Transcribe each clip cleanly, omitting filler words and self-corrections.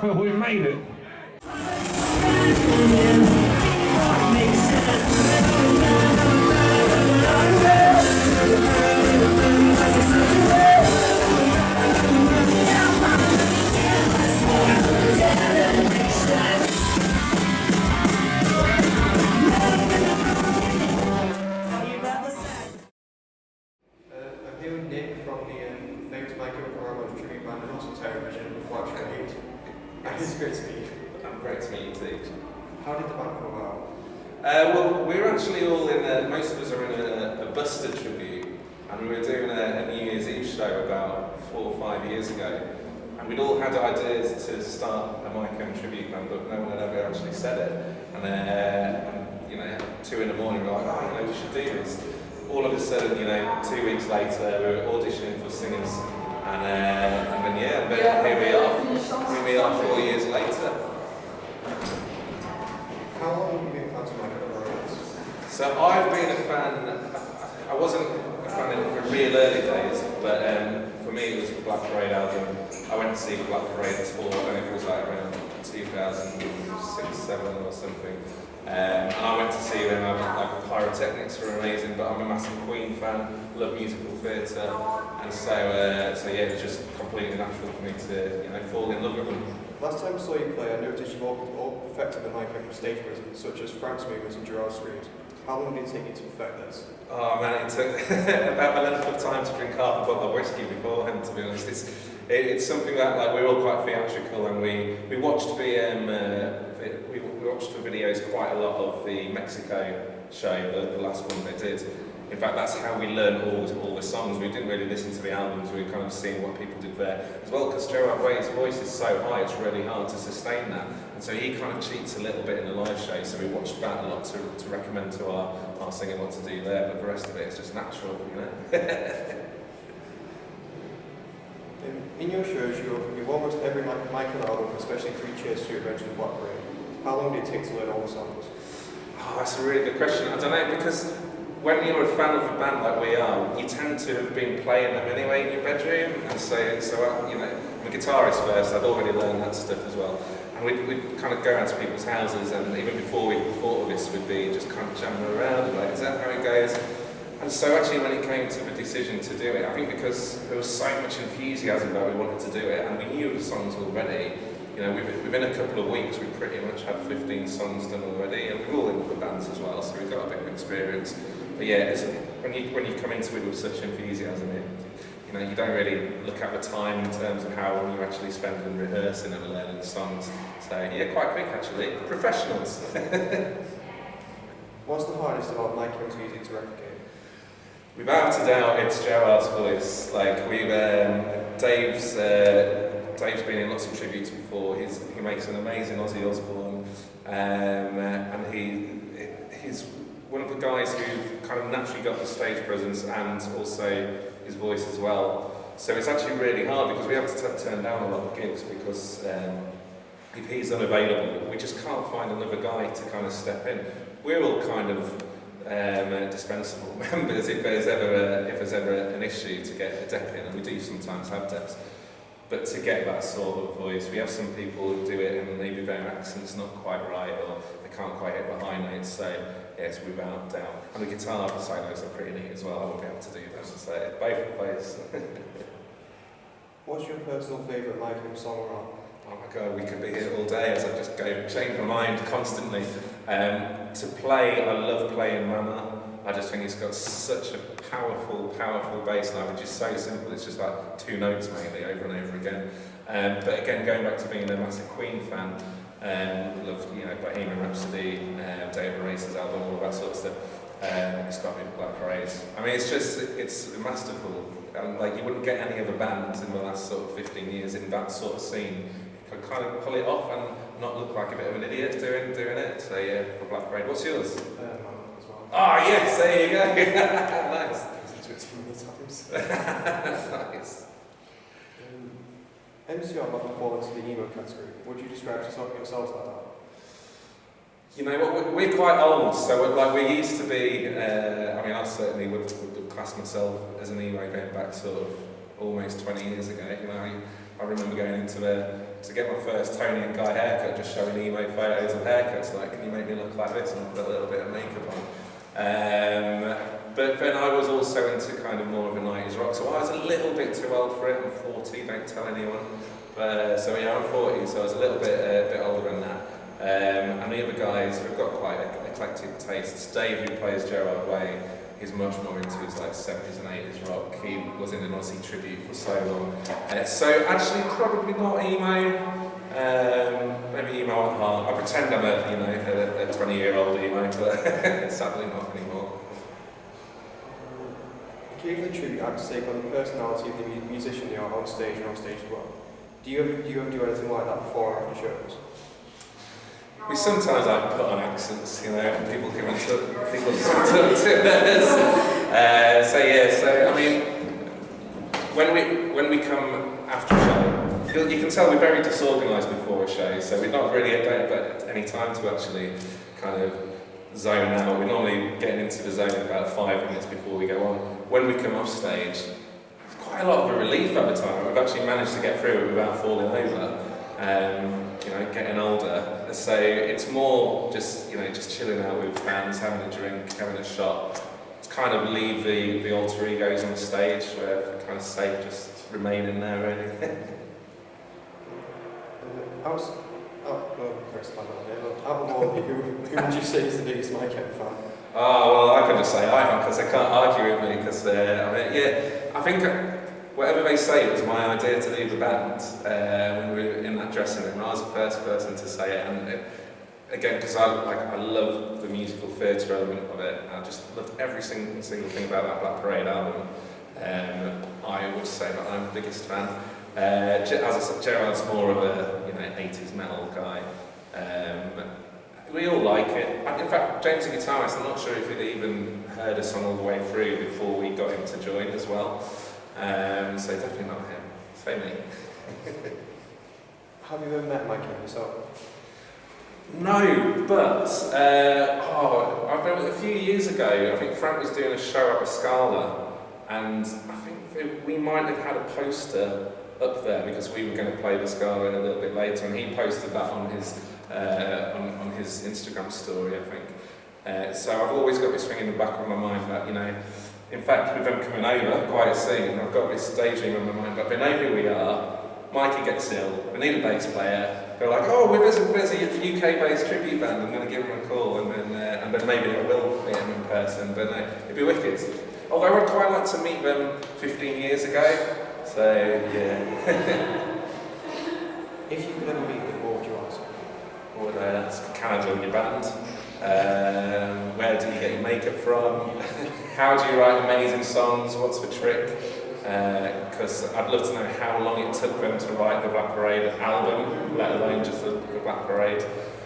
We made it. I'm here with Nick from the famous My Chemical Romance tribute band and also television with Charade. It's great to meet you. I'm great to meet you too. How did the band come about? Well, we were actually all in most of us are in a Buster tribute, and we were doing a New Year's Eve show about 4 or 5 years ago, and we'd all had ideas to start a My Chem tribute band, but no one had ever actually said it. And 2 in the morning, we were like, oh, we should do this. All of a sudden, 2 weeks later, we were auditioning for singers, and then here we are 4 years later. How long have you been fans of My Chemical Romance? So I've been a fan. I wasn't a fan in the real early days, but for me it was the Black Parade album. I went to see the Black Parade tour. I don't know if it was like around 2006, 7 or something. And I went to see them. Like Pyrotechnics were amazing, but I'm a massive Queen fan. Love musical theatre, and so yeah, it was just completely natural for me to fall in love with them. Last time I saw you play, I noticed you've all perfected the My Chemical stage presence, such as Frank's movements and Gerard's screams. How long did it take you to perfect this? Oh man, it took about the length of time to drink half a bottle of whiskey beforehand, to be honest. It's something that we're all quite theatrical, and we watched we watched the videos quite a lot of the Mexico show, the last one they did. In fact, that's how we learned all the songs. We didn't really listen to the albums, we were kind of seeing what people did there. As well, because Gerard Way's voice is so high, it's really hard to sustain that. And so he kind of cheats a little bit in the live show, so we watched that a lot to recommend to our singing what to do there, but the rest of it is just natural, In your shows, you've almost every My Chemical album, especially 3 Cheers to Adventure in the Black Parade. How long did it take to learn all the songs? Oh, that's a really good question. I don't know, because when you're a fan of a band like we are, you tend to have been playing them anyway in your bedroom, and so I'm a guitarist first. I'd already learned that stuff as well, and we'd kind of go out to people's houses, and even before we thought of this, we'd be just kind of jamming around, and like, is that how it goes? And so actually, when it came to the decision to do it, I think because there was so much enthusiasm that we wanted to do it, and we knew the songs already. Within a couple of weeks, we pretty much had 15 songs done already, and we're all in other bands as well, so we've got a bit of experience. But yeah, when you come into it with such enthusiasm, you don't really look at the time in terms of how long you actually spend in rehearsing and learning the songs. So yeah, quite quick actually. Professionals. What's the hardest about My Chemical's music to replicate? Without a doubt, it's Gerard's voice. Like Dave's been in lots of tributes before. He makes an amazing Ozzy Osbourne, and he's one of the guys who kind of naturally got the stage presence and also his voice as well. So it's actually really hard because we have to turn down a lot of gigs because if he's unavailable, we just can't find another guy to kind of step in. We're all kind of dispensable members if there's ever an issue to get a dep in, and we do sometimes have deps. But to get that sort of voice, we have some people who do it and maybe their accent's not quite right or they can't quite hit the high notes, so yes, without doubt. And the guitar solos are pretty neat as well, I won't be able to do them, so both ways. What's your personal favourite My Chemical song or album? Oh my god, we could be here all day as I just change my mind constantly. To play, I love playing Mama. I just think it's got such a powerful bass line, which is so simple. It's just like 2 notes mainly over and over again. But again, going back to being a massive Queen fan, love Bohemian Rhapsody, Day of the Races album, all that sort of stuff. It's got to be the Black Parade. I mean, it's masterful. And like you wouldn't get any other band in the last sort of 15 years in that sort of scene. You could kind of pull it off and not look like a bit of an idiot doing it. So yeah, for Black Parade. What's yours? Ah, yes, there you go. Nice. Listen to it so many times. Nice. MCR might fall into the emo category. Would you describe yourselves like that? You know what, we're quite old, so like we used to be, I certainly would have classed myself as an emo going back sort of almost 20 years ago. I remember going into to get my first Tony and Guy haircut, just showing emo photos of haircuts, like, can you make me look like this? And I put a little bit of makeup on. But then I was also into kind of more of a 90s rock, so I was a little bit too old for it. I'm 40, don't tell anyone. So yeah, I'm 40, so I was a little bit older than that. And the other guys, we've got quite eclectic tastes. Dave, who plays Charade Way, he's much more into his like 70s and 80s rock. He was in an Aussie tribute for so long. So actually probably not emo. Maybe emo at heart. I pretend I'm a 20-year-old emo, but sadly not anymore. Occasionally tribute acts take on the personality of the musician they are on stage and off stage as well. Do you ever do anything like that before or after shows? We sometimes like put on accents, and people come and talk to us. So I mean, when we come after a show, you can tell we're very disorganised before a show, so we're not really at any time to actually kind of zone out. We're normally getting into the zone about 5 minutes before we go on. When we come off stage, it's quite a lot of a relief at the time. We've actually managed to get through it without falling over. Getting older, so it's more just chilling out with fans, having a drink, having a shot. It's kind of leave the alter egos on the stage where they're kind of safe, just remaining there really. Out of all of you, who would you say is the biggest My Chem fan? Oh well, I can just say I am because they can't argue with me because I think. Whatever they say, it was my idea to leave the band when we were in that dressing room. I was the first person to say it, and again, because I love the musical theatre element of it. I just loved every single thing about that Black Parade album. I would say that I'm the biggest fan. As I said, Gerard's more of a 80s metal guy. We all like it. In fact, James, the guitarist, I'm not sure if he'd even heard a song all the way through before we got him to join as well. So definitely not him. Say me. Have you ever met My Chem yourself? No, but I remember a few years ago, I think Frank was doing a show up at Scala, and I think we might have had a poster up there because we were going to play the Scala a little bit later, and he posted that on his on his Instagram story, I think. So I've always got this thing in the back of my mind that in fact, with them coming over quite soon, I've got this daydream in my mind, but they know who we are. Mikey gets ill, we need a bass player. They're like, oh, there's a UK-based tribute band, I'm going to give them a call, and then maybe I will meet them in person, but it'd be wicked. Although I'd quite like to meet them 15 years ago, so yeah. If you could ever meet them, what would you ask? What would I ask? Can I join your band? Where do you get your makeup from? How do you write amazing songs? What's the trick? Because I'd love to know how long it took them to write the Black Parade album, let alone just the Black Parade.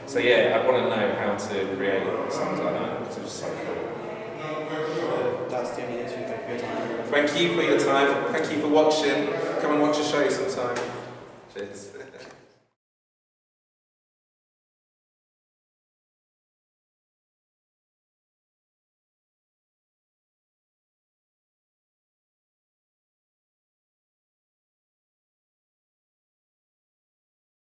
So yeah, I'd want to know how to create songs like that, because it's just so cool. That's the only answer. Thank you for your time. Thank you for watching. Come and watch a show sometime. Cheers.